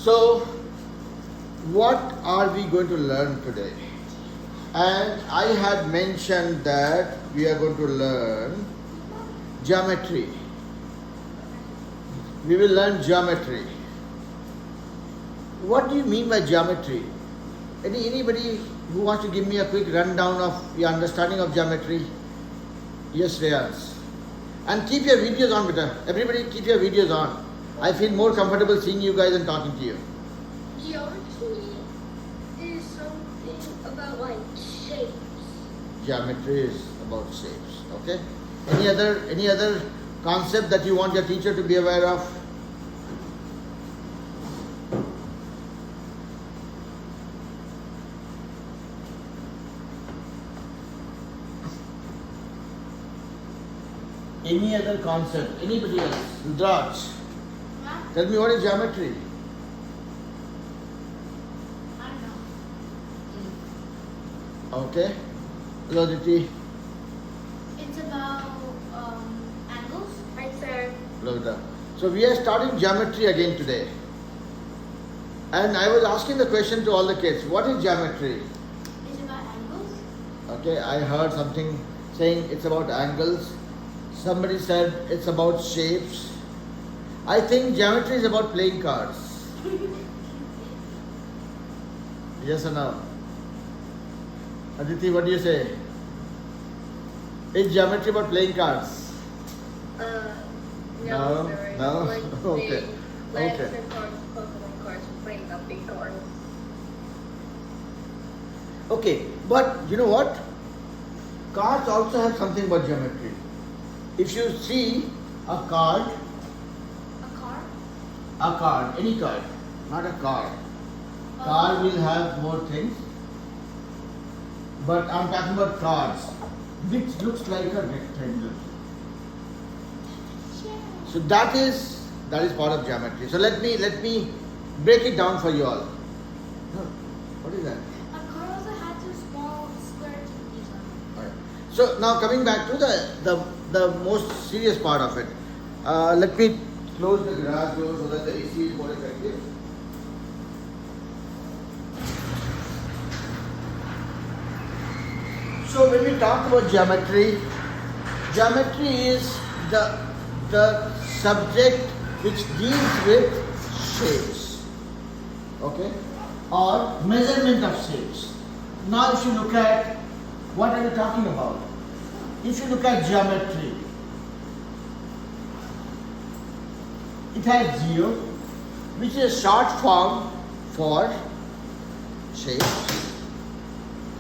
So, what are we going to learn today? And I had mentioned that we are going to learn geometry. We will learn geometry. What do you mean by geometry? Anybody who wants to give me a quick rundown of your understanding of geometry? Yes, Reyans. And keep your videos on, beta. Everybody keep your videos on. I feel more comfortable seeing you guys and talking to you. Geometry is something about like shapes. Geometry is about shapes. Okay. Any other concept that you want your teacher to be aware of? Any other concept? Anybody else? Rudraj, tell me what is geometry? I don't know. Okay. Loditi, It's about angles. Right, sir. Loda. So we are starting geometry again today. And I was asking the question to all the kids, what is geometry? It's about angles. Okay, I heard something saying it's about angles. Somebody said it's about shapes. I think geometry is about playing cards. Yes or no? Aditi, what do you say? Is geometry about playing cards? No, sir. no? Like Okay, playing okay. Legends cards, Pokemon cards, playing the big cards. Okay, but you know what? Cards also have something about geometry. If you see a card, A car. any card, not a card. Card will have more things, but I'm talking about cards, which looks like a rectangle. So that is part of geometry. So let me break it down for you all. What is that? A car also had two small squares with each other. Alright. So now coming back to the most serious part of it. Let me close the garage door so that the AC is more effective. So when we talk about geometry, geometry is the subject which deals with shapes, okay, or measurement of shapes. Now if you look at, what are we talking about? If you look at geometry, it has geo, which is a short form for shapes,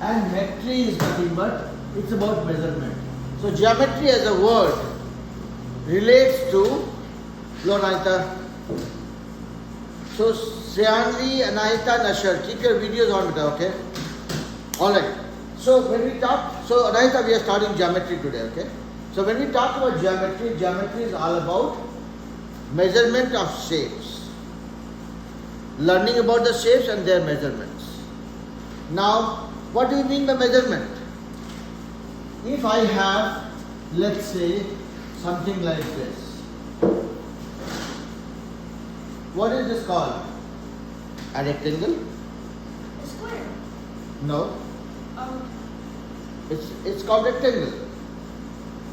and metry is nothing but it's about measurement. So geometry as a word relates to Anahita. So Sriyanvi, Anahita, Nashar, keep your videos on, okay? Alright. So when we talk, so Anahita, we are starting geometry today, okay? So when we talk about geometry, geometry is all about measurement of shapes. Learning about the shapes and their measurements. Now, what do you mean by measurement? If I have, let's say, something like this. What is this called? A rectangle? A square. No. Um, It's called rectangle.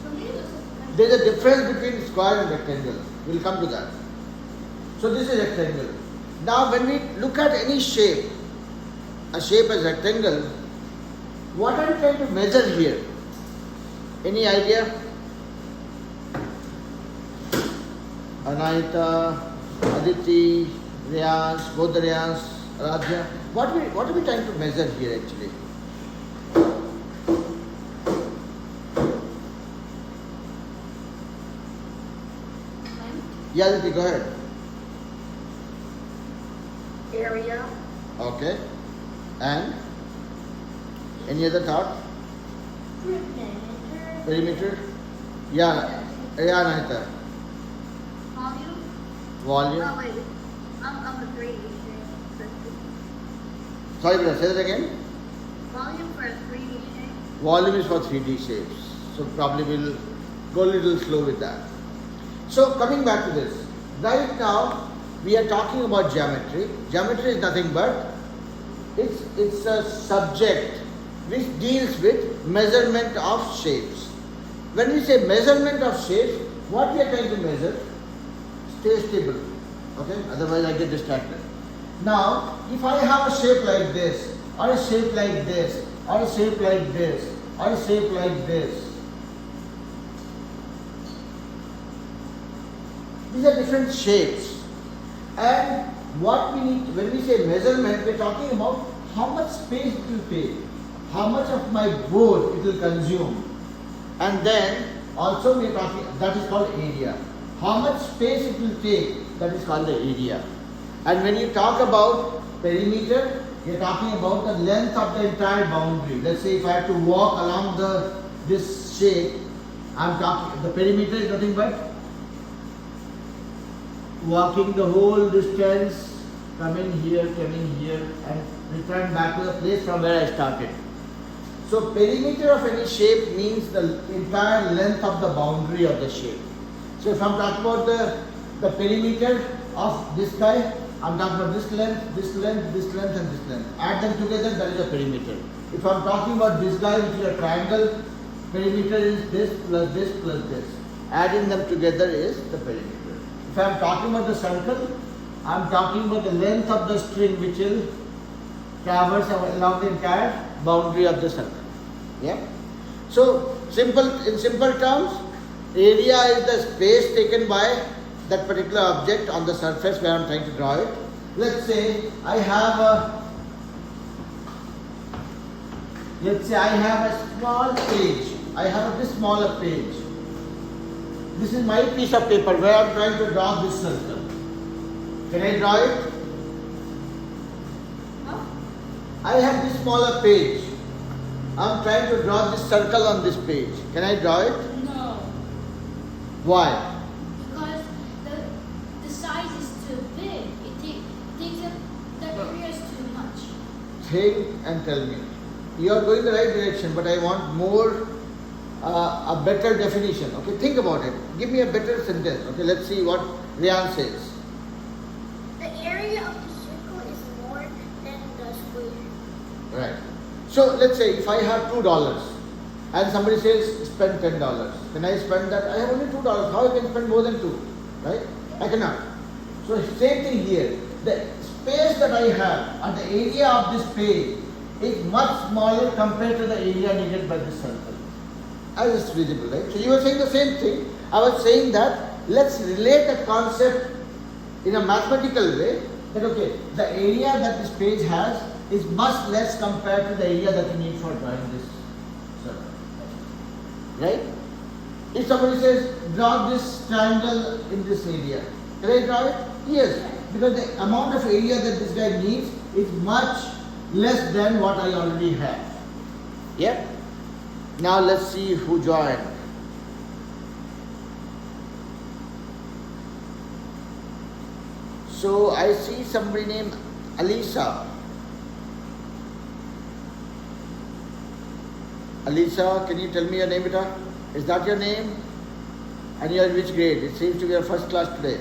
for me, this is There is a difference between square and rectangle. We'll come to that. So this is rectangle. Now when we look at any shape, a shape as rectangle, what are you trying to measure here? Any idea? Anahita, Aditi, Reyans, both the Reyans, Radhya. What are we trying to measure here actually? length. Yeah, Aditi, go ahead. Area, Okay. And any other thought? Perimeter. Perimeter? Yeah, Anahita. Volume. Volume. oh wait, I'm a 3D shape. Sorry, brother, say that again. Volume for a 3D shape. Volume is for 3D shapes. So probably we'll go a little slow with that. So coming back to this. Right now, we are talking about geometry. Geometry is nothing but it's a subject which deals with measurement of shapes. When we say measurement of shapes, what we are trying to measure? Stay stable. Okay? Otherwise I get distracted. Now, if I have a shape like this, or a shape like this, or a shape like this, or a shape like this, these are different shapes. And what we need, when we say measurement, we are talking about how much space it will take, how much of my board it will consume. And then also we are talking, that is called area. How much space it will take, that is called the area. And when you talk about perimeter, you are talking about the length of the entire boundary. Let's say if I have to walk along this shape, I am talking, the perimeter is nothing but walking the whole distance, coming here, and return back to the place from where I started. So perimeter of any shape means the entire length of the boundary of the shape. So if I'm talking about the perimeter of this guy, I'm talking about this length, this length, this length and this length. Add them together, that is a perimeter. If I'm talking about this guy, which is a triangle, perimeter is this plus this plus this. Adding them together is the perimeter. If I am talking about the circle, I am talking about the length of the string which will traverse along the entire boundary of the circle. Yeah. So in simple terms, area is the space taken by that particular object on the surface where I am trying to draw it. Let's say I have a small page. I have this smaller page. This is my piece of paper where I am trying to draw this circle. Can I draw it? No? I have this smaller page. I am trying to draw this circle on this page. Can I draw it? No. Why? Because the size is too big. It takes up the area is too much. Think and tell me. You are going the right direction, but I want more, a better definition. Okay, think about it. Give me a better sentence. Okay, let's see what Rian says. The area of the circle is more than the square. Right. So let's say if I have $2 and somebody says spend $10. Can I spend that? I have only $2. How I can spend more than 2? Right? I cannot. So same thing here. The space that I have and the area of this page is much smaller compared to the area needed by this circle. As it's visible, right? So you were saying the same thing. I was saying that let's relate a concept in a mathematical way. That okay, the area that this page has is much less compared to the area that you need for drawing this circle. Right? If somebody says draw this triangle in this area, can I draw it? Yes, because the amount of area that this guy needs is much less than what I already have. Yeah? Now let's see who joined. So I see somebody named Alisa. Alisa, can you tell me your name, beta? Is that your name? And you are in which grade? It seems to be your first class today.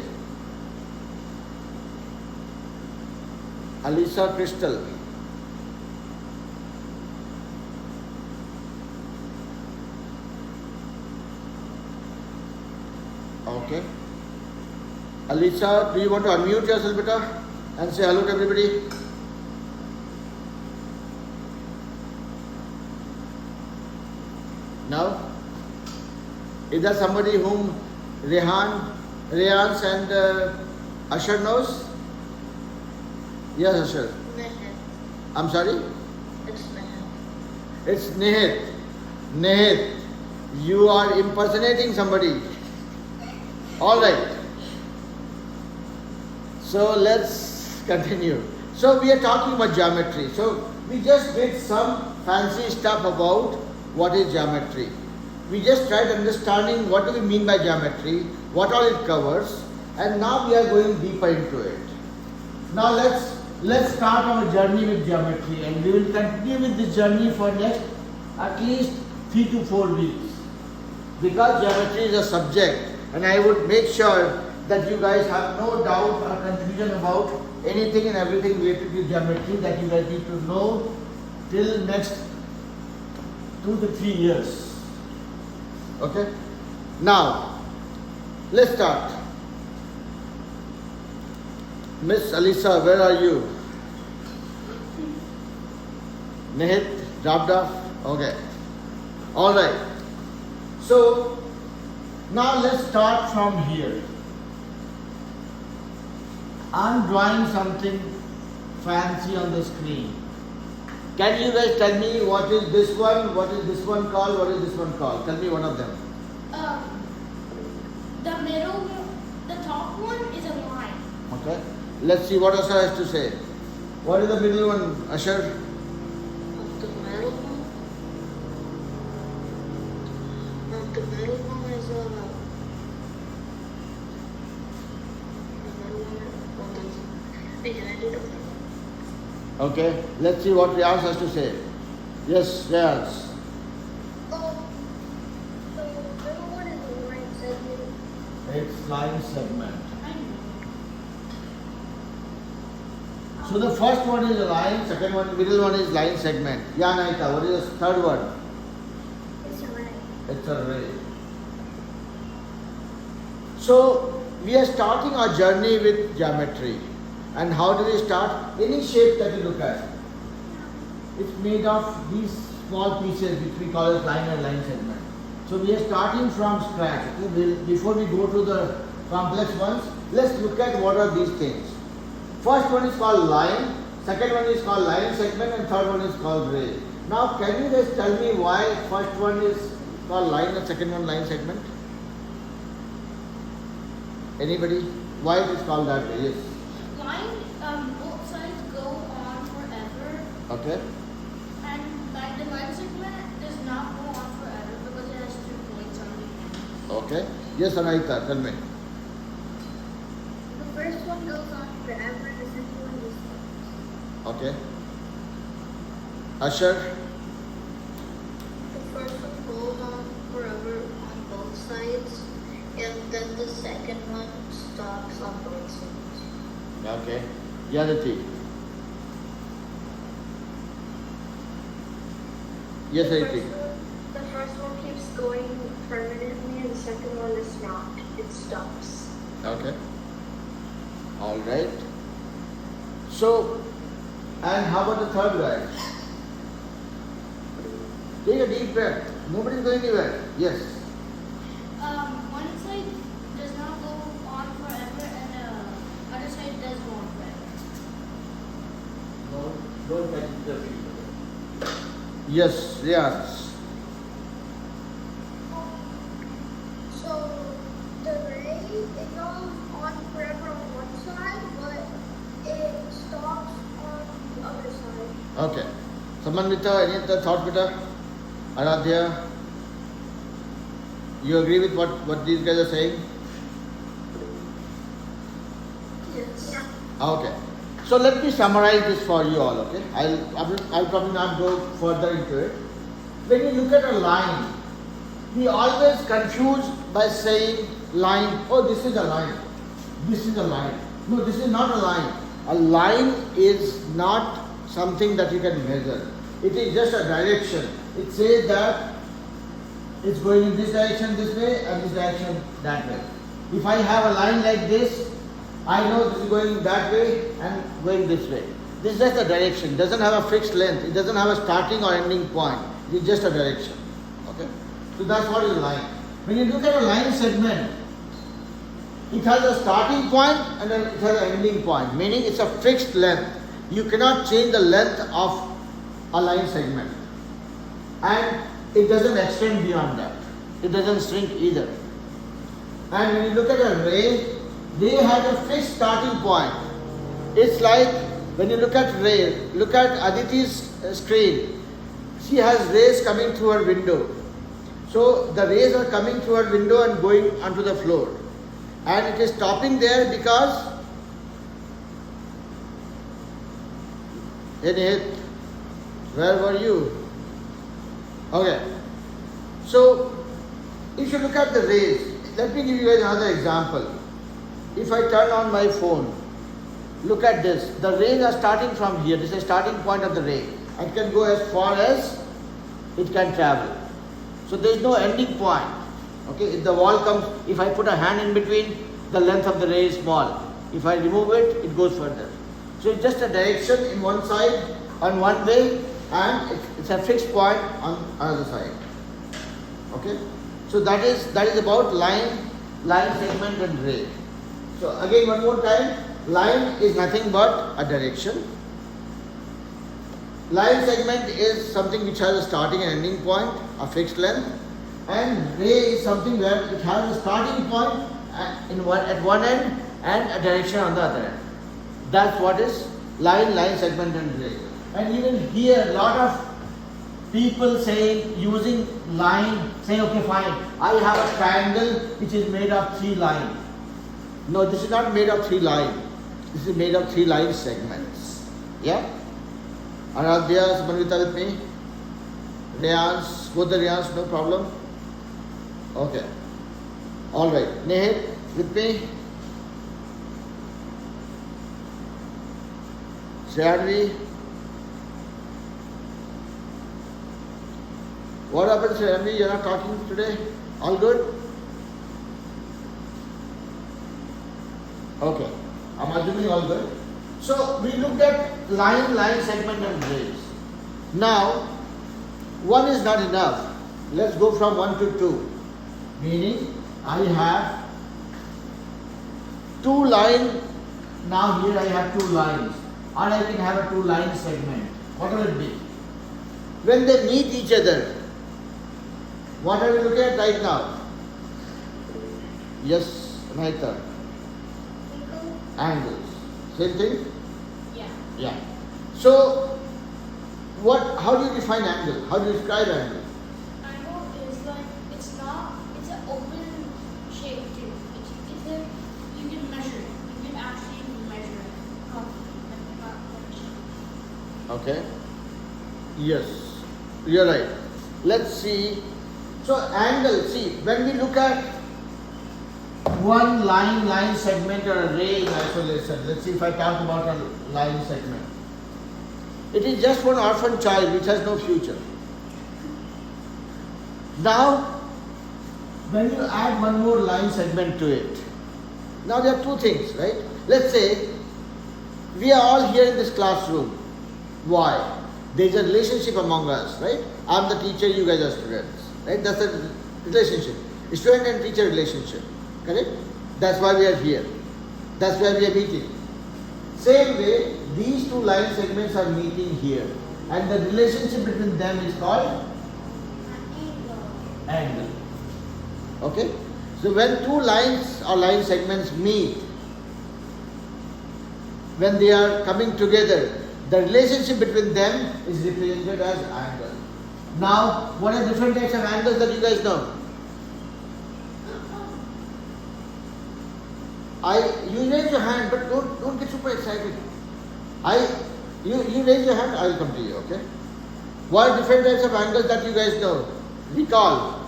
Alisa Crystal. Okay. Alisa, do you want to unmute yourself, beta, and say hello to everybody? Now, is there somebody whom Rayans and Ashar knows? Yes, Ashar. Nihit. I'm sorry? It's Nihit. It's Nihit. Nihit, you are impersonating somebody. All right. So let's continue. So we are talking about geometry. So we just did some fancy stuff about what is geometry. We just tried understanding what do we mean by geometry, what all it covers, and now we are going deeper into it. Now let's start our journey with geometry, and we will continue with this journey for next at least 3 to 4 weeks. Because geometry is a subject, and I would make sure that you guys have no doubt or confusion confusion about anything and everything related to geometry that you guys need to know till next 2 to 3 years. Okay? Now, let's start. Miss Alisa, where are you? Nihit, dropped off? Okay. Alright. So, now let's start from here. I'm drawing something fancy on the screen. Can you guys tell me what is this one, what is this one called, what is this one called? Tell me one of them. The middle, the top one is a line. Okay. Let's see what Asher has to say. What is the middle one, Asher? The middle one. The middle one is Okay. Let's see what Riyaz has to say. Yes, Riyaz. the middle one is the line segment. It's line segment. I know. So the first one is a line, second one, middle one is line segment. Yeah, Naika, what is the third one? It's a ray. It's a ray. So we are starting our journey with geometry. And how do we start? Any shape that you look at, it's made of these small pieces which we call as line and line segment. So we are starting from scratch. Okay? Before we go to the complex ones, let's look at what are these things. First one is called line, second one is called line segment, and third one is called ray. Now can you guys tell me why first one is called line and second one line segment? Anybody? Why it is called that way? Yes. Line, both sides go on forever, Okay. and like the line segment does not go on forever because it has 2 points on the end. Okay. Yes, Anaita, tell me. The first one goes on forever, the second one is stops. Okay. Asher. The first one goes on forever on both sides, and then the second one stops on both sides. Okay. Yanati. Yes, Aditi. The first one keeps going permanently, and the second one is not. It stops. Okay. All right. So, and how about the third guy? Take a deep breath. Nobody's going anywhere. Yes. One side does not go on forever, and the other side does go on forever. Don't catch the feet. Yes, yes. So the ray, it goes on forever on one side, but it stops on the other side. Okay. Samanvita, any other thought, beta? Aradhya? You agree with what these guys are saying? Yes. Yeah. Okay. So let me summarize this for you all, okay? I'll probably not go further into it. When you look at a line, we always confuse by saying line, oh this is a line, this is a line. No, this is not a line. A line is not something that you can measure. It is just a direction. It says that it's going in this direction this way and this direction that way. If I have a line like this, I know this is going that way and going this way. This is just a direction. It doesn't have a fixed length. It doesn't have a starting or ending point. It's just a direction. Okay? So that's what is a line. When you look at a line segment, it has a starting point and then it has an ending point. Meaning it's a fixed length. You cannot change the length of a line segment. And it doesn't extend beyond that. It doesn't shrink either. And when you look at a ray, they have a fixed starting point. It's like when you look at ray, look at Aditi's screen. She has rays coming through her window. So the rays are coming through her window and going onto the floor. And it is stopping there because Nihit, where were you? Okay. So if you look at the rays, let me give you guys another example. If I turn on my phone, look at this. The rays are starting from here. This is the starting point of the ray. It can go as far as it can travel. So there is no ending point. Okay, if the wall comes, if I put a hand in between, the length of the ray is small. If I remove it, it goes further. So it's just a direction in one side, on one way, and it's a fixed point on another side. Okay, so that is about line, segment, and ray. So again, one more time, line is nothing but a direction. Line segment is something which has a starting and ending point, a fixed length, and ray is something where it has a starting point at one end and a direction on the other end. That's what is line, segment, and ray. And even here, a lot of people using line, saying, okay, fine, I have a triangle which is made of 3 lines. No, this is not made of 3 lines. This is made of 3 line segments. Yeah? Aradhya, Samanvita with me? Rayans, both the Rayans, no problem? Okay. Alright. Nehit, with me? Shreyanvi? What happened, Shreyanvi? You are not talking today? All good? Okay. I'm assuming all good. So we looked at line, segment, and rays. Now, 1 is not enough. Let's go from 1 to 2. Meaning, I have 2 lines. Now here I have 2 lines. Or I can have a 2 line segment. What will it be? When they meet each other, what are we looking at right now? Yes, Naita. Angles. Same thing? Yeah. Yeah. So, how do you define angle? How do you describe angle? Angle is like, it's an open shape too. You can measure it. You can actually measure it. Okay. Yes, you're right. Let's see. So angle, see, when we look at one line segment or a ray in isolation, let's see if I talk about a line segment. It is just one orphan child which has no future. Now, when you add one more line segment to it, now there are 2 things, right? Let's say we are all here in this classroom. Why? There is a relationship among us, right? I'm the teacher, you guys are students, right? That's a relationship. Student and teacher relationship, correct? That's why we are here. That's why we are meeting. Same way, these 2 line segments are meeting here. And the relationship between them is called angle. Okay? So when 2 lines or line segments meet, when they are coming together, the relationship between them is represented as angle. Now, what are different types of angles that you guys know? You raise your hand, but don't get super excited. You raise your hand, I will come to you, okay? What are different types of angles that you guys know? Recall.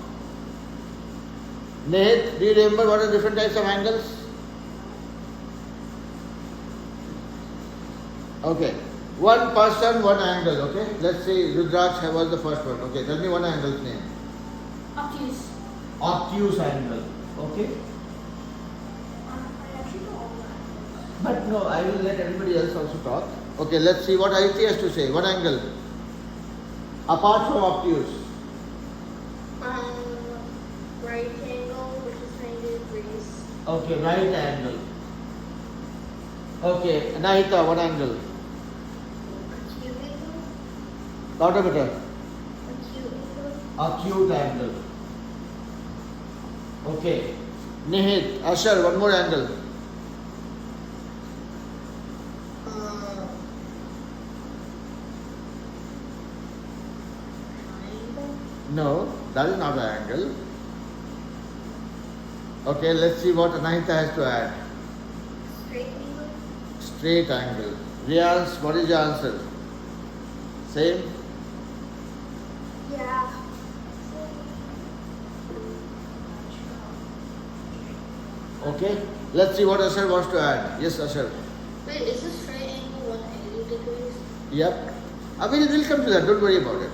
Nate, do you remember what are different types of angles? Okay. One person, one angle, okay? Let's say Rudraksh was the first one. Okay, tell me one angle's name. Obtuse. Obtuse angle, okay? But no, I will let everybody else also talk. Okay, let's see what Aditi has to say. One angle. Apart from obtuse. Right angle, which is 90 degrees. Okay, right angle. Okay, Anahita, what angle? Acute angle. Louder better. Acute angle. Acute angle. Okay. Nihit, Ashar, one more angle. Triangle. No, that is not an angle. Okay, let's see what Anahita has to add. Straight angle. Straight angle. Riyaz, what is your answer? Same? Yeah. Okay. Let's see what Ashar wants to add. Yes, Ashar. Wait, is this straight angle 180 degrees? Yep. We'll come to that. Don't worry about it.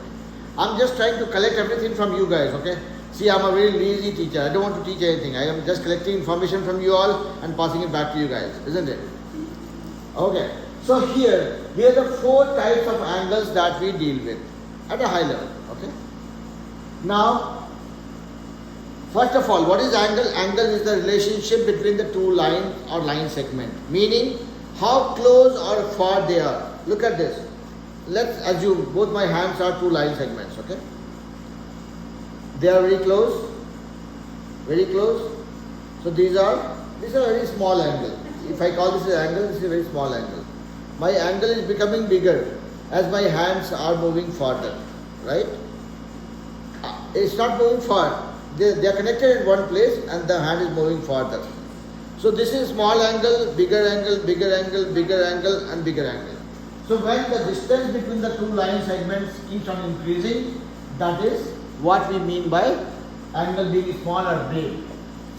I'm just trying to collect everything from you guys, okay? See, I'm a very lazy teacher. I don't want to teach anything. I am just collecting information from you all and passing it back to you guys, isn't it? Okay. So here are the 4 types of angles that we deal with at a high level, okay? Now, first of all, what is angle? Angle is the relationship between the 2 lines or line segment, meaning how close or far they are. Look at this. Let's assume both my hands are 2 line segments, okay? They are very close, very close. So these are very small angle. If I call this an angle, this is a very small angle. My angle is becoming bigger as my hands are moving farther, right? It's not moving far. They are connected in one place and the hand is moving farther. So this is small angle, bigger angle, bigger angle, bigger angle and bigger angle. So when the distance between the 2 line segments keeps on increasing, that is what we mean by angle being small or big.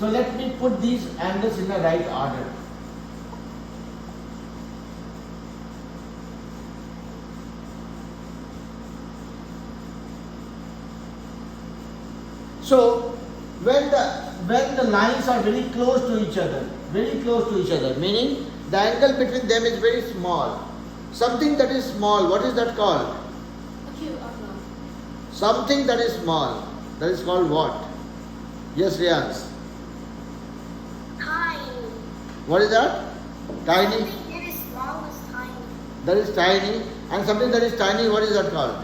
So let me put these angles in the right order. So when the lines are very close to each other, meaning the angle between them is very small. Something that is small, what is that called? Acute angle. Something that is small, that is called what? Yes, Riyans. Tiny. What is that? Tiny. Something that is small is tiny. That is tiny. And something that is tiny, what is that called?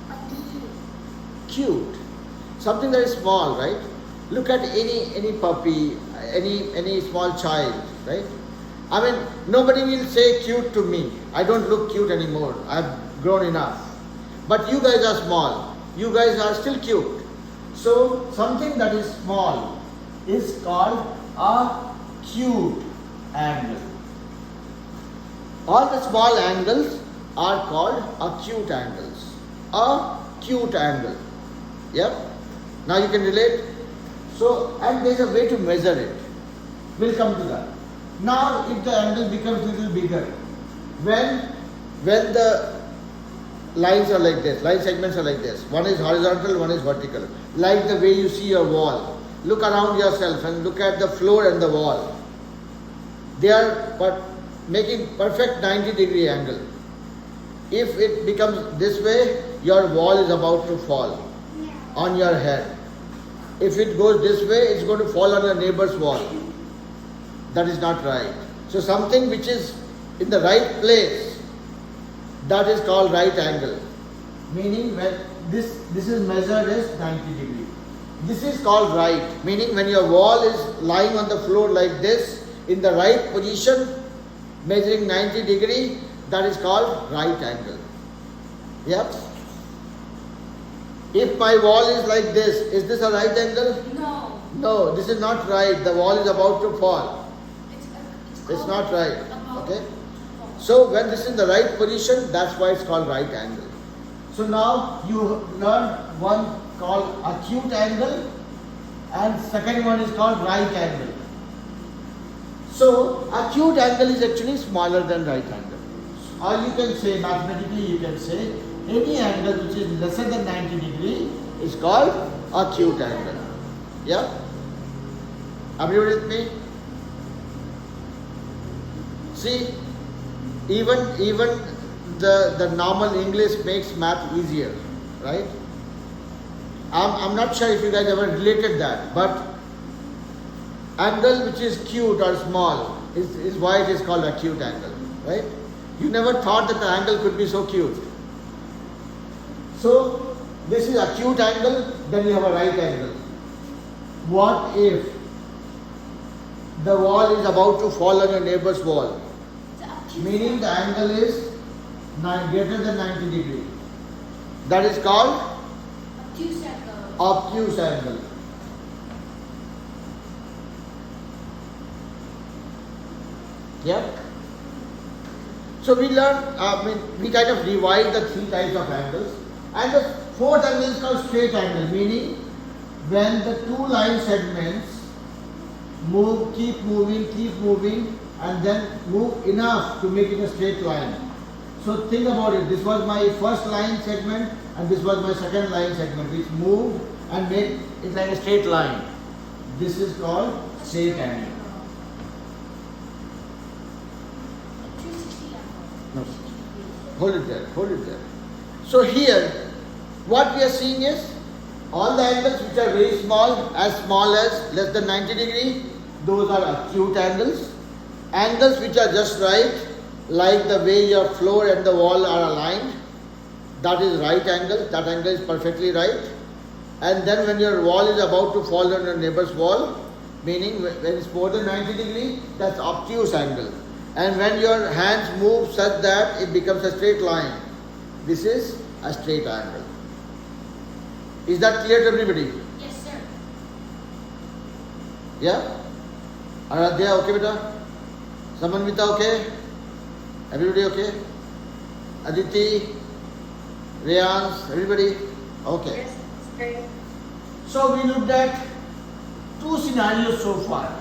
A cube. Cute. Something that is small, right? Look at any puppy, any small child, right? I mean, nobody will say cute to me. I don't look cute anymore. I've grown enough. But you guys are small. You guys are still cute. So something that is small is called a cute angle. All the small angles are called acute angles. A cute angle. Yep. Now you can relate. So, and there is a way to measure it. We'll come to that. Now, if the angle becomes a little bigger, when the lines are like this, line segments are like this, one is horizontal, one is vertical, like the way you see your wall. Look around yourself and look at the floor and the wall. They are making perfect 90-degree angle. If it becomes this way, your wall is about to fall on your head. If it goes this way, it's going to fall on your neighbor's wall. That is not right. So something which is in the right place, that is called right angle. Meaning when this is measured as 90 degree. This is called right. Meaning when your wall is lying on the floor like this, in the right position, measuring 90 degree, that is called right angle. Yep. If my wall is like this, is this a right angle? No. No, this is not right. The wall is about to fall. It's not right. Okay? So when this is in the right position, that's why it's called right angle. So now you learn one called acute angle and second one is called right angle. So acute angle is actually smaller than right angle. Or you can say, mathematically you can say, any angle which is lesser than 90 degree is called acute angle. Yeah? Everybody with me? See, even the normal English makes math easier, right? I'm not sure if you guys ever related that, but angle which is cute or small is why it is called acute angle, right? You never thought that the angle could be so cute. So this is acute angle, then you have a right angle. What if the wall is about to fall on your neighbor's wall? Meaning the angle is greater than 90 degree. That is called Obtuse angle. obtuse angle. Yep. So we learned, we kind of divide the 3 types of angles. And the 4th angle is called straight angle, meaning when the 2 line segments keep moving, and then move enough to make it a straight line. So think about it. This was my first line segment and this was my second line segment, which moved and made it like a straight line. This is called straight angle. 360 angle. No. Hold it there, hold it there. So here, what we are seeing is all the angles which are very small as less than 90 degree, those are acute angles. Angles which are just right, like the way your floor and the wall are aligned, that is right angle, that angle is perfectly right. And then when your wall is about to fall on your neighbor's wall, meaning when it's more than 90 degree, that's obtuse angle. And when your hands move such that it becomes a straight line, this is a straight angle. Is that clear to everybody? Yes, sir. Yeah? Aradhya, okay beta? Samanvita, okay? Everybody okay? Aditi, Rayans, everybody? Okay. Yes, sir. So we looked at two scenarios so far.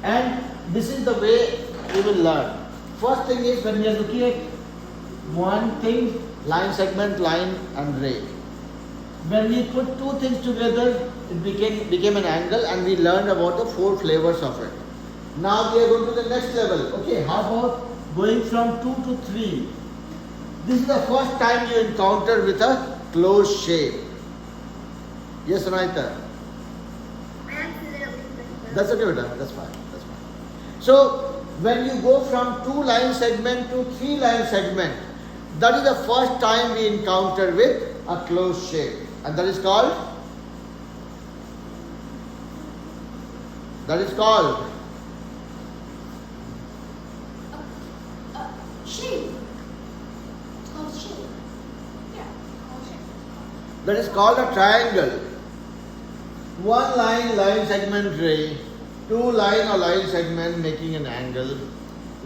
And this is the way we will learn. First thing is when we are looking at one thing, line segment, line and ray. When we put two things together, it became an angle and we learned about the four flavors of it. Now we are going to the next level. Okay, how about going from 2 to 3? This is the first time you encounter with a closed shape. Yes, Anaita? I accidentally pressed That's okay, beta. That's fine. That's fine. So when you go from 2 line segment to 3 line segment, that is the first time we encounter with a closed shape, and that is called Shape. It's called shape. Yeah, called shape. that is called a triangle. One line segment ray, 2 line or line segment making an angle.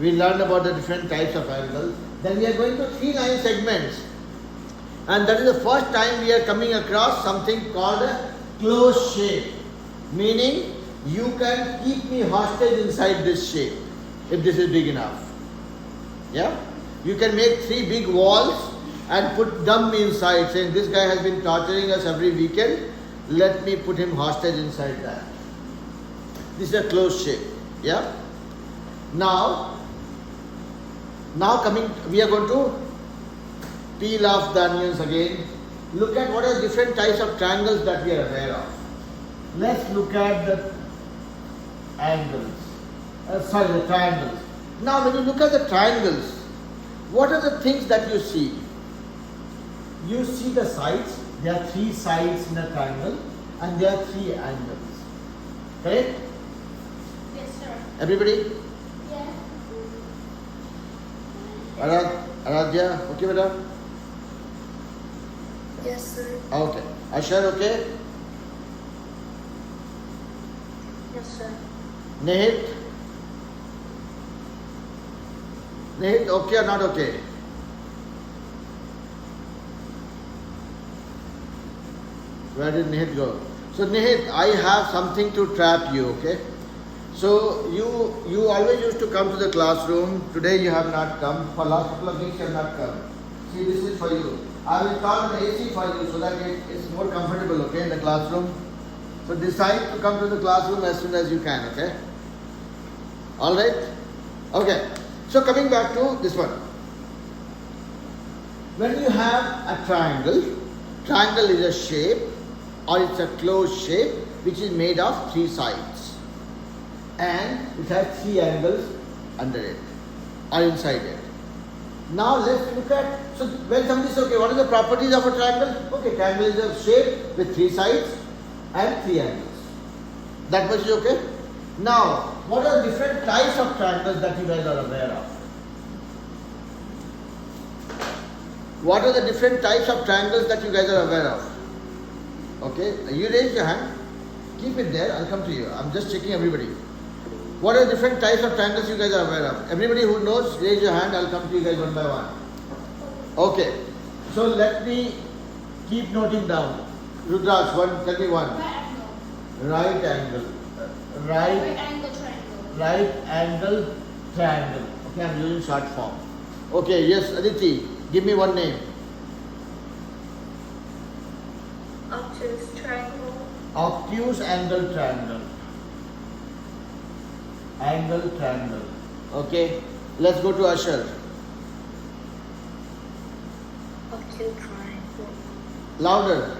We learned about the different types of angles. Then we are going to 3 line segments. And that is the first time we are coming across something called a closed shape. Meaning, you can keep me hostage inside this shape, if this is big enough. Yeah? You can make 3 big walls and dump me inside, saying this guy has been torturing us every weekend, let me put him hostage inside that. This is a closed shape. Yeah? Now we are going to peel off the onions again. Look at what are the different types of triangles that we are aware of. Let's look at the the triangles. Now when you look at the triangles, what are the things that you see? You see the sides. There are 3 sides in a triangle and there are 3 angles. Correct? Yes, sir. Everybody? Yeah. Aradhya, okay beta? Yes, sir. Okay. Ashar, okay? Yes, sir. Nehit, okay or not okay? Where did Nehit go? So Nehit, I have something to trap you, okay? So you always used to come to the classroom. Today you have not come. For last couple of weeks you have not come. See, this is for you. I will call an AC for you so that it's more comfortable, okay, in the classroom. So decide to come to the classroom as soon as you can, okay? Alright? Okay. So coming back to this one. When you have a triangle is a shape or it's a closed shape which is made of 3 sides. And it has 3 angles under it or inside it. Now let's look at, so when somebody says, okay, what are the properties of a triangle? Okay, triangle is a shape with 3 sides and 3 angles. That much is okay? Now, what are different types of triangles that you guys are aware of? What are the different types of triangles that you guys are aware of? Okay, you raise your hand. Keep it there, I'll come to you. I'm just checking everybody. What are the different types of triangles you guys are aware of? Everybody who knows, raise your hand, I'll come to you guys one by one. Okay, so let me keep noting down. Rudraj, tell me one. Right angle. Right angle. Right angle triangle. Right angle triangle. Okay, I'm using short form. Okay, yes, Aditi, give me one name. Obtuse triangle. Obtuse angle triangle. Angle triangle. Okay, let's go to Ashar. Obtuse triangle. Louder.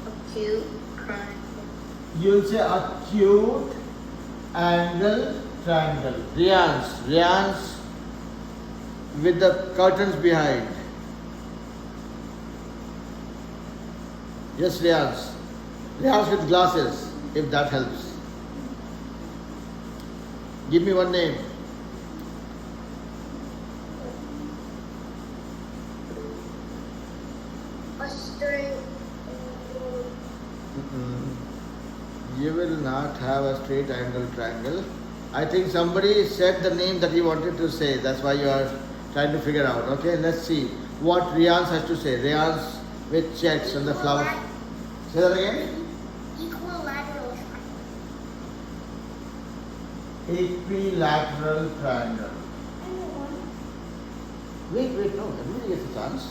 Obtuse triangle. You'll say acute angle triangle. Rians with the curtains behind. Yes, Rians with glasses, if that helps. Give me one name. A straight angle. You will not have a straight angle triangle. I think somebody said the name that he wanted to say. That's why you are trying to figure out. Okay, let's see what Rians has to say. Rians with checks and the flower. Say that again. Equilateral triangle. Equilateral triangle. Wait, no, everybody gets a chance.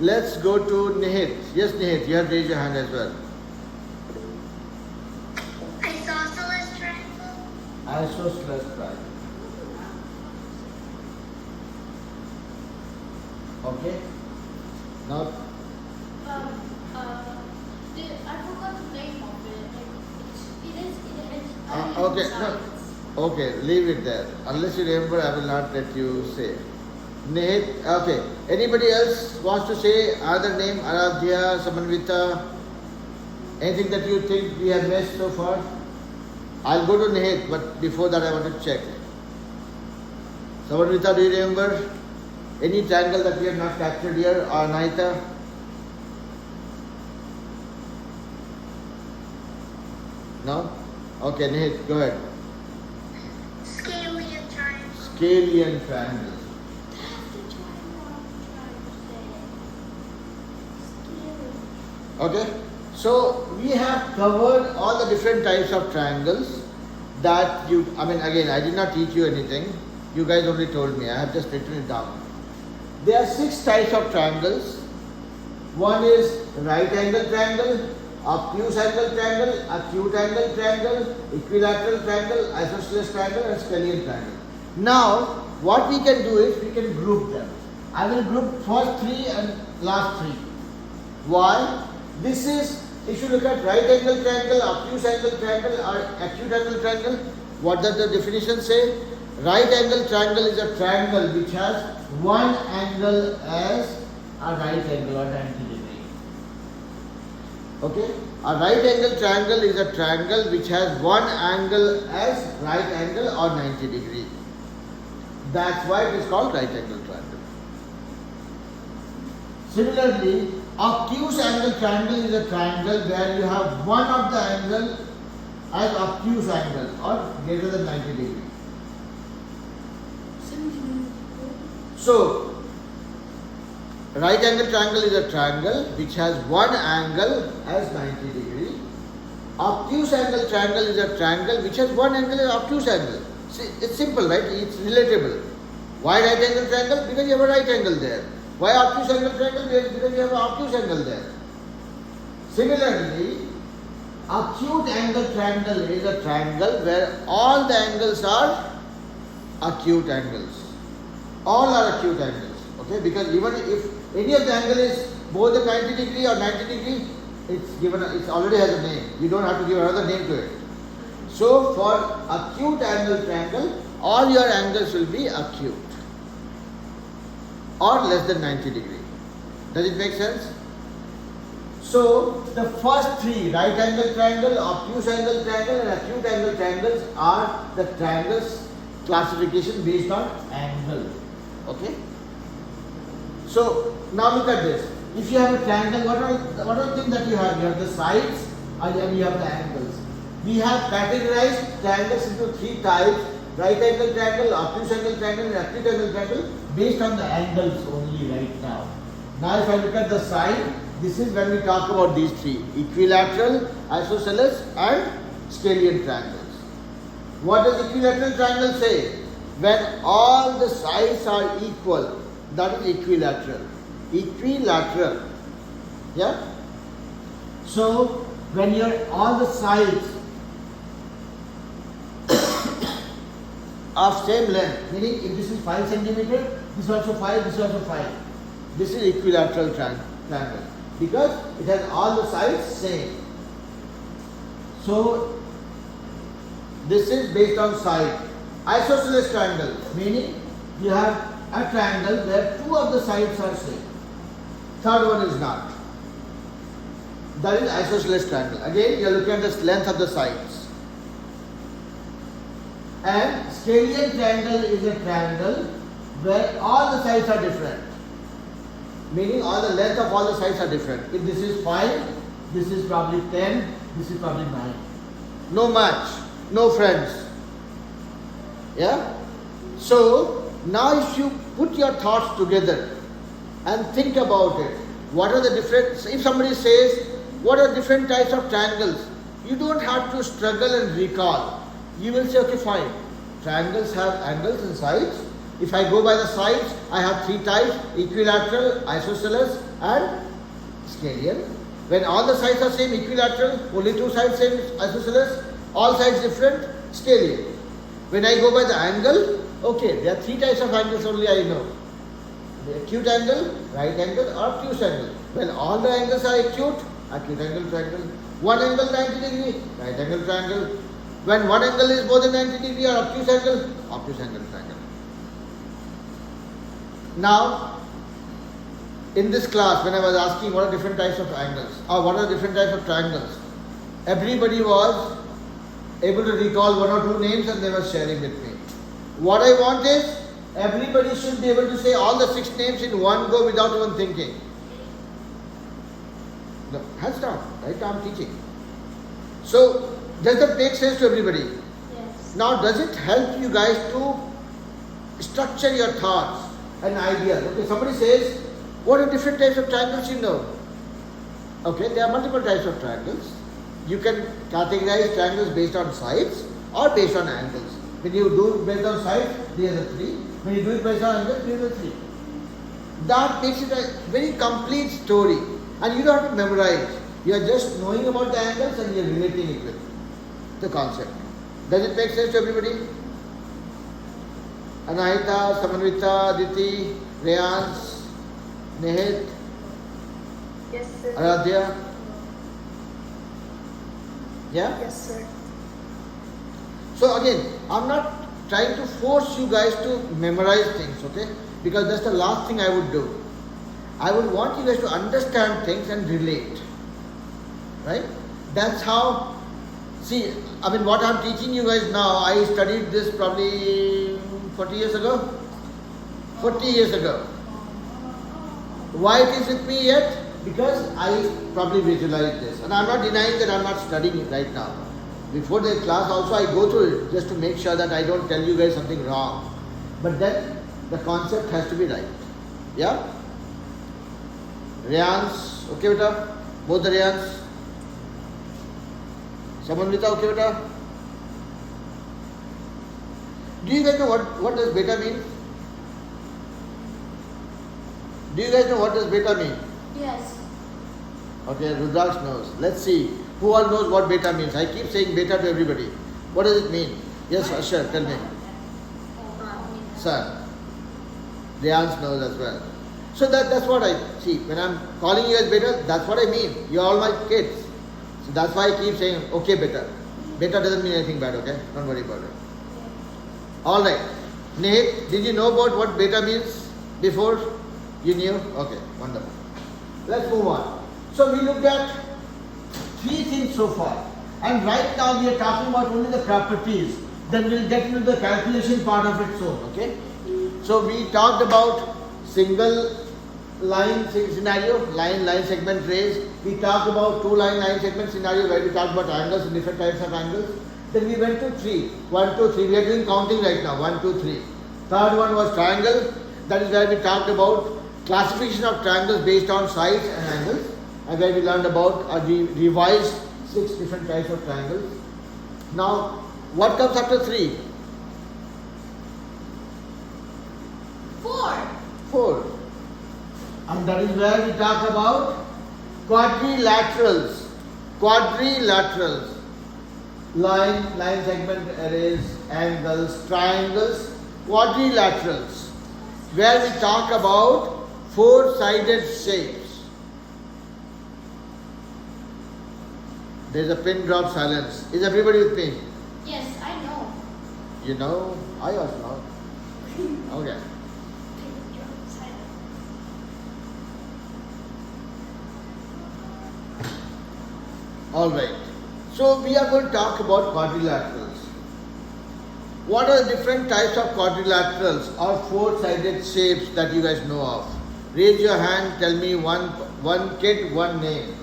Let's go to Nihit. Yes, Nihit, you have raised your hand as well. Isosceles triangle. Isosceles triangle. Okay. Now, I forgot the name of it. It is. okay, no. Okay, leave it there. Unless you remember, I will not let you say. Nihit, okay. Anybody else wants to say other name? Aradhya, Samanvita? Anything that you think we have missed so far? I'll go to Nihit, but before that I want to check. Samanvita, do you remember any triangle that we have not captured here? Or Naita? No? Okay, Nihit, go ahead. Scalene triangle. Scalene triangle. Okay, so we have covered all the different types of triangles that you, again, I did not teach you anything. You guys only told me. I have just written it down. There are 6 types of triangles. One is right angle triangle, obtuse angle triangle, acute angle triangle, equilateral triangle, isosceles triangle, and scalene triangle. Now, what we can do is we can group them. I will group first 3 and last 3. Why? This is, if you look at right angle triangle, obtuse angle triangle, or acute angle triangle, what does the definition say? Right angle triangle is a triangle which has one angle as a right angle or 90 degree. Okay? A right angle triangle is a triangle which has one angle as right angle or 90 degree. That's why it is called right angle triangle. Similarly, obtuse angle triangle is a triangle where you have one of the angle as obtuse angle or greater than 90 degree. So, right angle triangle is a triangle which has one angle as 90 degree. Obtuse angle triangle is a triangle which has one angle as obtuse angle. See, it's simple, right? It's relatable. Why right angle triangle? Because you have a right angle there. Why obtuse angle triangle? Because you have an obtuse angle there. Similarly, acute angle triangle is a triangle where all the angles are acute angles. All are acute angles. Okay? Because even if any of the angle is more than 90 degree or 90 degree, it already has a name. You don't have to give another name to it. So for acute angle triangle, all your angles will be acute or less than 90 degree. Does it make sense? So the first 3, right angle triangle, obtuse angle triangle and acute angle triangles are the triangles classification based on angle. Okay? So now look at this. If you have a triangle, what are the things that you have? You have the sides and you have the angles. We have categorized triangles into 3 types: right angle triangle, obtuse angle triangle and acute angle triangle based on the angles only right now. Now if I look at the side, this is when we talk about these 3: equilateral, isosceles and scalene triangles. What does equilateral triangle say? when all the sides are equal, that is equilateral. Equilateral. Yeah? So, when all the sides of same length, meaning if this is 5 centimeter, this is also 5, this is also 5. This is equilateral triangle because it has all the sides same. So, this is based on side. Isosceles triangle, meaning you have a triangle where two of the sides are same. Third one is not. That is isosceles triangle. Again, you are looking at the length of the sides. And scalene triangle is a triangle where all the sides are different. Meaning all the length of all the sides are different. If this is 5, this is probably 10, this is probably 9. No match, no friends. Yeah? So, now if you put your thoughts together and think about it, what are the different, if somebody says, what are different types of triangles? You don't have to struggle and recall. You will say, okay, fine. Triangles have angles and sides. If I go by the sides, I have 3 types, equilateral, isosceles and scalene. When all the sides are same, equilateral, only 2 sides same, isosceles, all sides different, scalene. When I go by the angle, okay, there are 3 types of angles only I know. The acute angle, right angle or obtuse angle. When all the angles are acute angle triangle. One angle 90 degree, right angle triangle. When one angle is more than 90 degree or obtuse angle triangle. Now, in this class, when I was asking what are different types of angles or what are different types of triangles, everybody was able to recall 1 or 2 names and they were sharing with me. What I want is, everybody should be able to say all the 6 names in one go without even thinking. No, hands down, right now I'm teaching. So, does that make sense to everybody? Yes. Now, does it help you guys to structure your thoughts and ideas? Okay, somebody says, what are different types of triangles you know? Okay, there are multiple types of triangles. You can categorize triangles based on sides or based on angles. When you do it based on sides, these are the 3. When you do it based on angles, these are the 3. That makes it a very complete story. And you don't have to memorize. You are just knowing about the angles and you are relating it with the concept. Does it make sense to everybody? Anahita, Samanvita, Aditi, Rayans, Nehit, Yes, sir. Aradhya? Yeah? Yes, sir. So again, I'm not trying to force you guys to memorize things, okay? Because that's the last thing I would do. I would want you guys to understand things and relate. Right? That's how, see, I mean what I'm teaching you guys now, I studied this probably 40 years ago. 40 years ago. Why it is with me yet? Because I probably visualized this. And I'm not denying that I'm not studying it right now. Before the class also I go through it just to make sure that I don't tell you guys something wrong. But then the concept has to be right. Yeah? Rayans, okay beta? Both the Rayans? Samanvita, okay beta? Do you guys know what does beta mean? Do you guys know what does beta mean? Yes. Okay, Rudraksh knows. Let's see. Who all knows what beta means? I keep saying beta to everybody. What does it mean? Yes, Asher, tell me. Son. Rayans knows as well. So that's what I see. When I'm calling you as beta, that's what I mean. You're all my kids. So that's why I keep saying, okay, beta. Beta doesn't mean anything bad, okay? Don't worry about it. Alright. Nehit, did you know about what beta means before? You knew? Okay, wonderful. Let's move on. So we looked at 3 things so far. And right now we are talking about only the properties. Then we'll get into the calculation part of its own, okay? So we talked about single line scenario, line segment rays. We talked about 2 line segment scenario where we talked about angles and different types of angles. Then we went to 3. 1, 2, 3. We are doing counting right now. 1, 2, 3. Third one was triangle. That is where we talked about classification of triangles based on sides and angles. And where we learned about we revised 6 different types of triangles. Now, what comes after 3? 4. And that is where we talk about quadrilaterals. Quadrilaterals. Line segment arrays, angles, triangles, quadrilaterals. Where we talk about four-sided shapes. There is a pin drop silence. Is everybody with me? Yes, I know. You know? I also know. Okay. Alright. So we are going to talk about quadrilaterals. What are the different types of quadrilaterals or four-sided shapes that you guys know of? Raise your hand, tell me one kid, one name.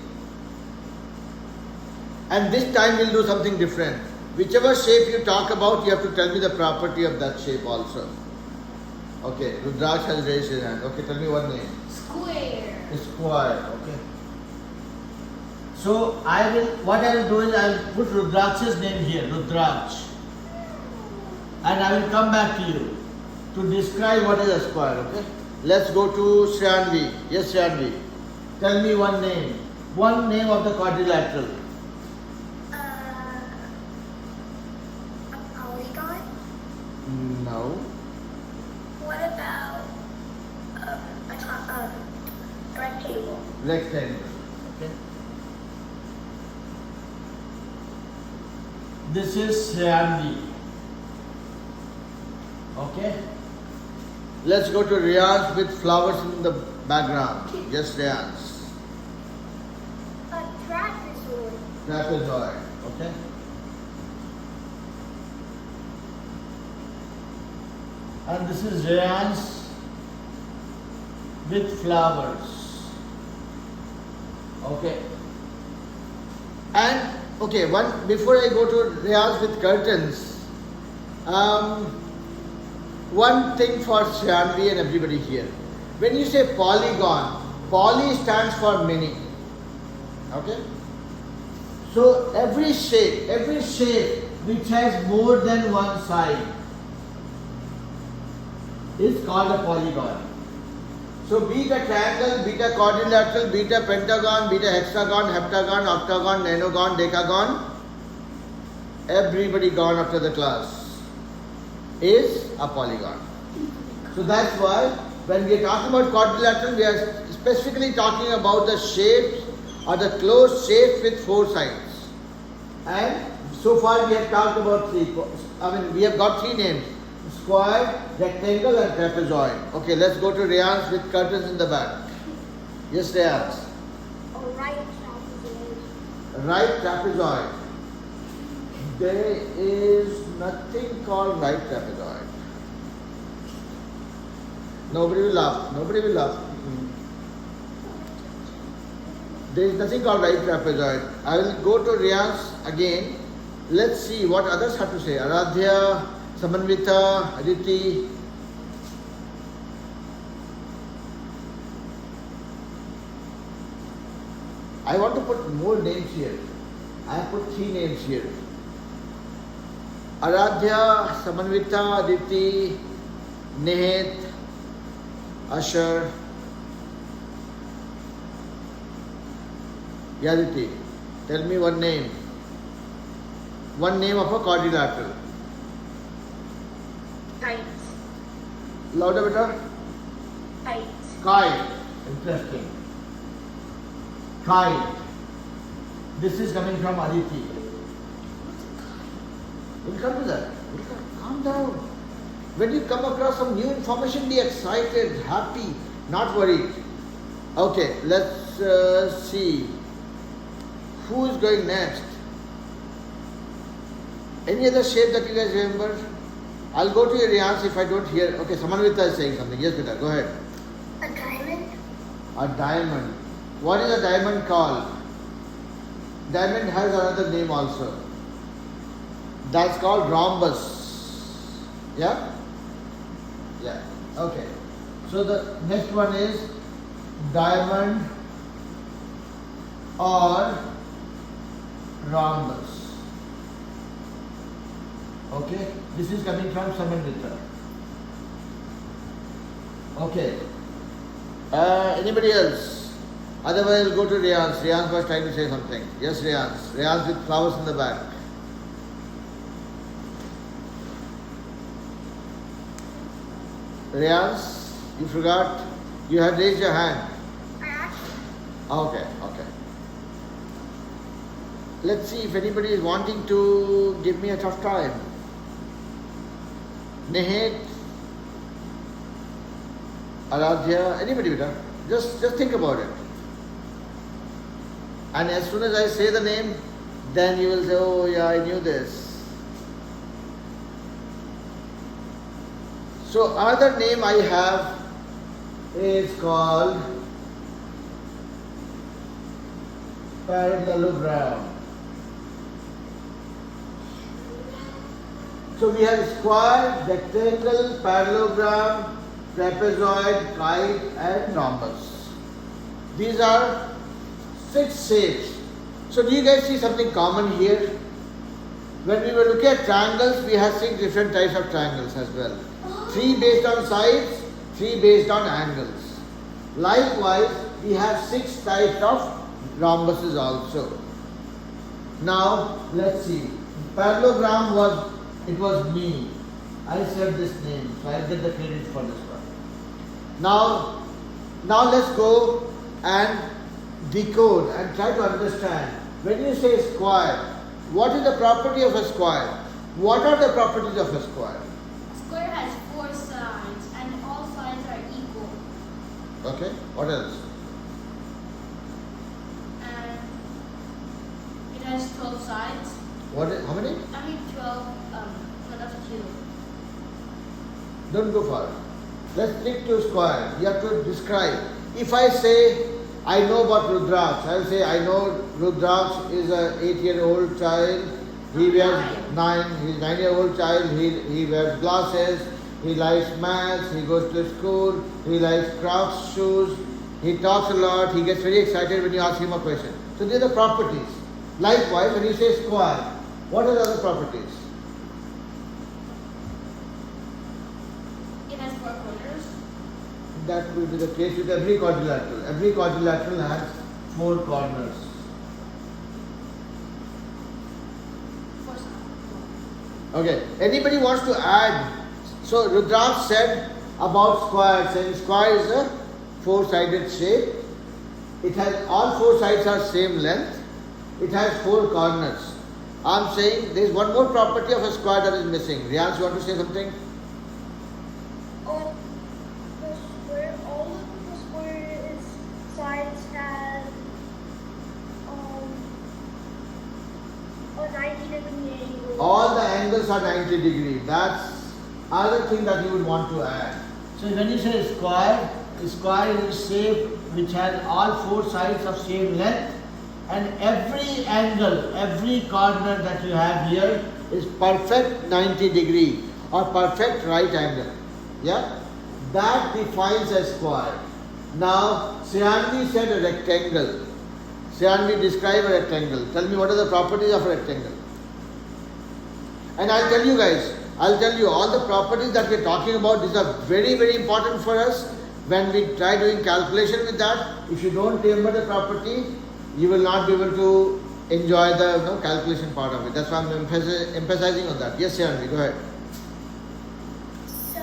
And this time we'll do something different. Whichever shape you talk about, you have to tell me the property of that shape also. Okay, Rudraksh has raised his hand. Okay, tell me one name. Square. Square, okay. So what I will do is I will put Rudraksh's name here, Rudraksh. And I will come back to you to describe what is a square, okay? Let's go to Shriyanvi. Yes, Shriyanvi. Tell me one name. One name of the quadrilateral. A polygon? No. What about a rectangle? Rectangle. Okay. This is Shriyanvi. Okay. Let's go to Riyaz with flowers in the background. Yes, Riyaz. A trapezoid. Trapezoid. Okay. And this is Riyaz with flowers. Okay. And okay, before I go to Riyaz with curtains, one thing for Shriyanvi and everybody here. When you say polygon, poly stands for many. Okay? So every shape which has more than one side is called a polygon. So be it a triangle, be it a quadrilateral, be it a pentagon, be it a hexagon, heptagon, octagon, nonagon, decagon, everybody gone after the class is a polygon. So that's why when we are talking about quadrilateral, we are specifically talking about the shapes or the closed shapes with four sides. And so far we have talked about we have got three names: square, rectangle and trapezoid. Okay, let's go to Riyaz with curtains in the back. Yes, Riyaz. A right trapezoid. Right trapezoid. There is nothing called right trapezoid. Nobody will laugh. Nobody will laugh. There is nothing called right trapezoid. I will go to Riyaz again. Let's see what others have to say. Aradhya, Samanvita, Aditi. I want to put more names here. I have put three names here. Aradhya, Samanvita, Aditi, Nehet, Asher. Aditi, tell me one name. One name of a quadrilateral. Kite. Louder, better. Kite. Kite. Interesting. Kite. This is coming from Aditi. We'll come to that. Calm down. When you come across some new information, be excited, happy, not worried. Okay, let's see. Who is going next? Any other shape that you guys remember? I'll go to your Riyaz if I don't hear. Okay, Samanvita is saying something. Yes, Vita, go ahead. A diamond. A diamond. What is a diamond called? Diamond has another name also. That's called rhombus. Yeah? Yeah. Okay. So the next one is diamond or rhombus. Okay. This is coming from Samanvita. Okay. Anybody else? Otherwise, we'll go to Riyans. Riyans was trying to say something. Yes, Riyans. Riyans with flowers in the back. Riyans, you forgot? You had raised your hand. I actually. Okay, okay. Let's see if anybody is wanting to give me a tough time. Nehet, Aradhya, anybody with her? Just think about it. And as soon as I say the name, then you will say, oh yeah, I knew this. So another name I have is called parallelogram. So we have square, rectangle, parallelogram, trapezoid, kite and rhombus. These are 6 shapes. So do you guys see something common here? When we were looking at triangles, we had 6 different types of triangles as well. 3 based on sides, 3 based on angles. Likewise, we have 6 types of rhombuses also. Now, let's see. Parallelogram was me. I said this name, so I'll get the credit for this one. Now let's go and decode and try to understand. When you say square, what is the property of a square? What are the properties of a square? A square has 4 sides and all sides are equal. Okay, what else? And it has 12 sides. How many? 12, no, that's 2. Don't go far. Let's stick to square. You have to describe. If I say, I know about Rudraksh, I will say, I know Rudraksh is an 8-year-old child. He wears 9. He's 9-year-old child. He wears glasses. He likes maths. He goes to school. He likes crafts shoes. He talks a lot. He gets very excited when you ask him a question. So these are the properties. Likewise, when you say square, what are the other properties? It has 4 corners. That will be the case with every quadrilateral. Every quadrilateral has 4 corners. 4 sides. Okay. Anybody wants to add? So Rudraksh said about square, saying square is a 4-sided shape. It has all 4 sides are same length. It has 4 corners. I'm saying there is one more property of a square that is missing. Riyans, you want to say something? The square, all of the square's sides have a 90-degree angle. All the angles are 90 degrees. That's other thing that you would want to add. So when you say square is a shape which has all 4 sides of same length, and every angle, every corner that you have here is perfect 90 degree or perfect right angle. Yeah? That defines a square. Now, Sriyanvi said a rectangle. Sriyanvi, describe a rectangle. Tell me what are the properties of a rectangle. And I'll tell you guys, all the properties that we're talking about, these are very, very important for us. When we try doing calculation with that, if you don't remember the property, you will not be able to enjoy the calculation part of it. That's why I'm emphasizing on that. Yes, Sriyanvi, go ahead. So,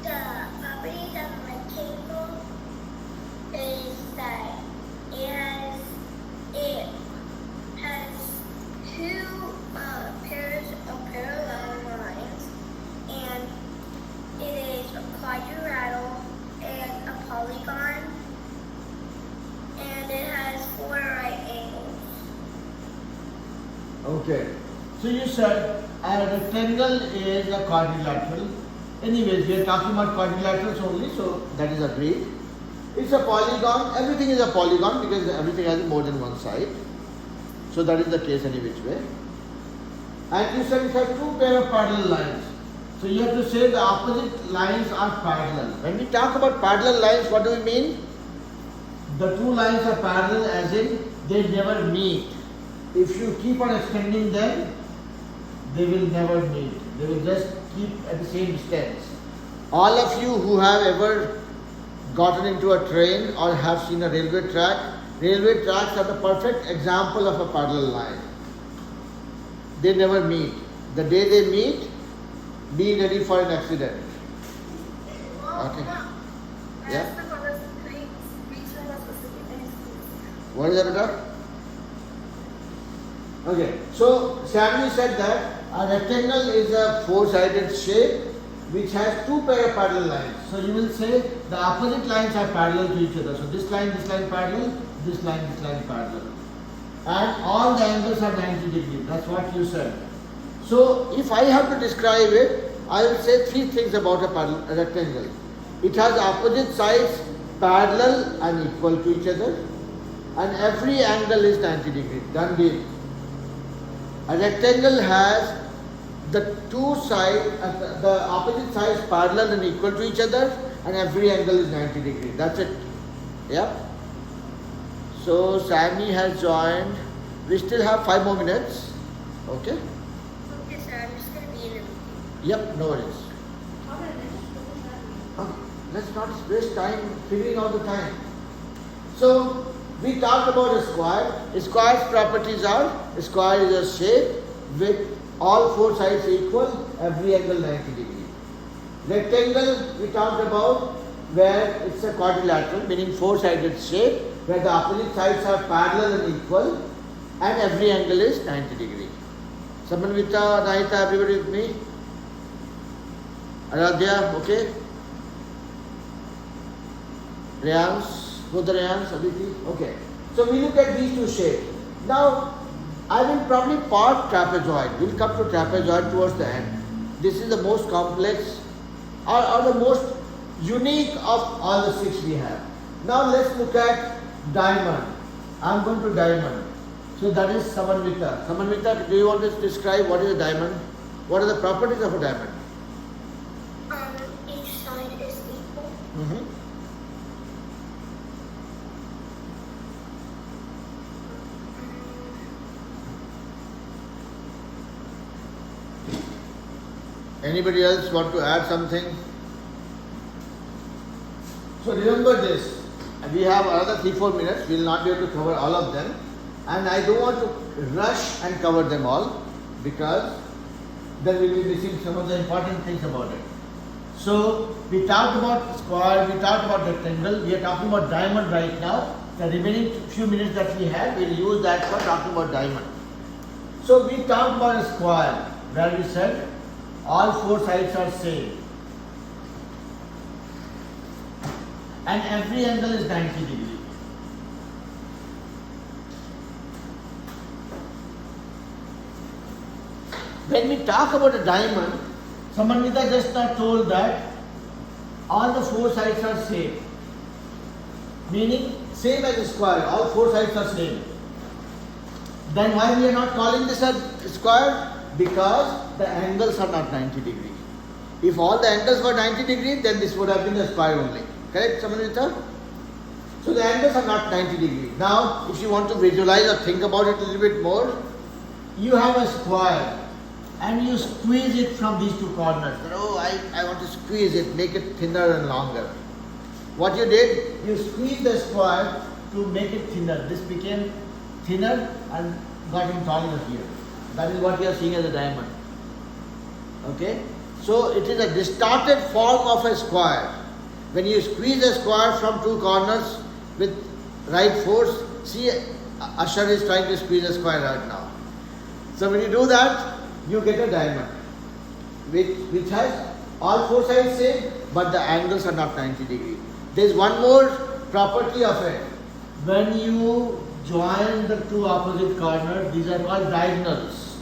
the properties of a rectangle is that it has 2 pairs of parallel lines, and it is a quadrilateral and a polygon, and it has 4 right angles. Okay. So you said a rectangle is a quadrilateral. Anyways, we are talking about quadrilaterals only, so that is agreed. It's a polygon. Everything is a polygon because everything has more than one side. So that is the case any which way. And you said it has 2 pair of parallel lines. So you have to say the opposite lines are parallel. When we talk about parallel lines, what do we mean? The 2 lines are parallel as in they never meet. If you keep on extending them, they will never meet. They will just keep at the same distance. All of you who have ever gotten into a train or have seen a railway tracks are the perfect example of a parallel line. They never meet. The day they meet, be ready for an accident. Okay. Yeah? What is that, beta? Okay, so Stanley said that a rectangle is a four-sided shape which has two pair of parallel lines. So you will say the opposite lines are parallel to each other. So this line parallel, this line parallel. And all the angles are 90 degrees. That's what you said. So if I have to describe it, I will say three things about a rectangle. It has opposite sides parallel and equal to each other, and every angle is 90 degrees. Done deal. A rectangle has the two sides, the opposite sides parallel and equal to each other, and every angle is 90 degrees. That's it. Yeah. So Sammy has joined. We still have 5 more minutes. Okay. Okay, sir. I'm just gonna be in a meeting. Yep. No worries. Let's not waste time figuring out the time. So we talked about a square. A square's properties are: a square is a shape with all four sides equal, every angle 90 degrees. Rectangle we talked about where it's a quadrilateral, meaning four-sided shape, where the opposite sides are parallel and equal, and every angle is 90 degrees. Samanvita, Naita, everybody with me? Aradhya, okay? Rayans, both the Rayans, Aditi, okay. So we look at these two shapes. Now, I will probably part trapezoid. We'll come to trapezoid towards the end. This is the most complex or the most unique of all the 6 we have. Now let's look at diamond. I'm going to diamond. So that is Samanvita. Samanvita, do you want to describe what is a diamond? What are the properties of a diamond? Each side is equal. Mm-hmm. Anybody else want to add something? So remember this. We have another 3-4 minutes. We will not be able to cover all of them. And I don't want to rush and cover them all because then we will be missing some of the important things about it. So we talked about square, we talked about rectangle, we are talking about diamond right now. The remaining few minutes that we have, we will use that for talking about diamond. So we talked about a square where we said all four sides are same. And every angle is 90 degrees. When we talk about a diamond, Samanvita just now told that all the four sides are same. Meaning same as a square, all four sides are same. Then why we are not calling this a square? Because the angles are not 90 degrees. If all the angles were 90 degrees, then this would have been a square only. Correct, Samanvita? So the angles are not 90 degrees. Now, if you want to visualize or think about it a little bit more, you have a square and you squeeze it from these two corners. Oh, I want to squeeze it, make it thinner and longer. What you did, you squeezed the square to make it thinner. This became thinner and got taller here. That is what you are seeing as a diamond. Okay? So it is a distorted form of a square. When you squeeze a square from two corners with right force, see Ashar is trying to squeeze a square right now. So when you do that, you get a diamond which has all four sides same, but the angles are not 90 degrees. There is one more property of it. When you join the two opposite corners, these are called diagonals.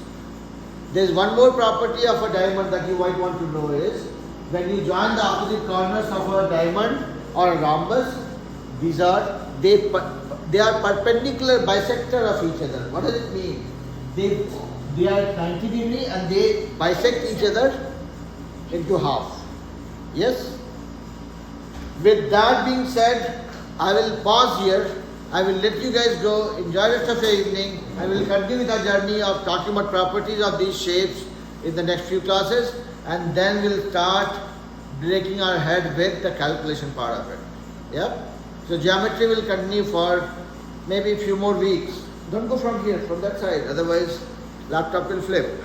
There is one more property of a diamond that you might want to know is, when you join the opposite corners of a diamond or a rhombus, they are perpendicular bisector of each other. What does it mean? They are 90 degrees and they bisect each other into half. Yes? With that being said, I will pause here. I will let you guys go. Enjoy the rest of the evening. I will continue with our journey of talking about properties of these shapes in the next few classes, and then we'll start breaking our head with the calculation part of it. Yeah? So geometry will continue for maybe a few more weeks. Don't go from here, from that side, otherwise laptop will flip.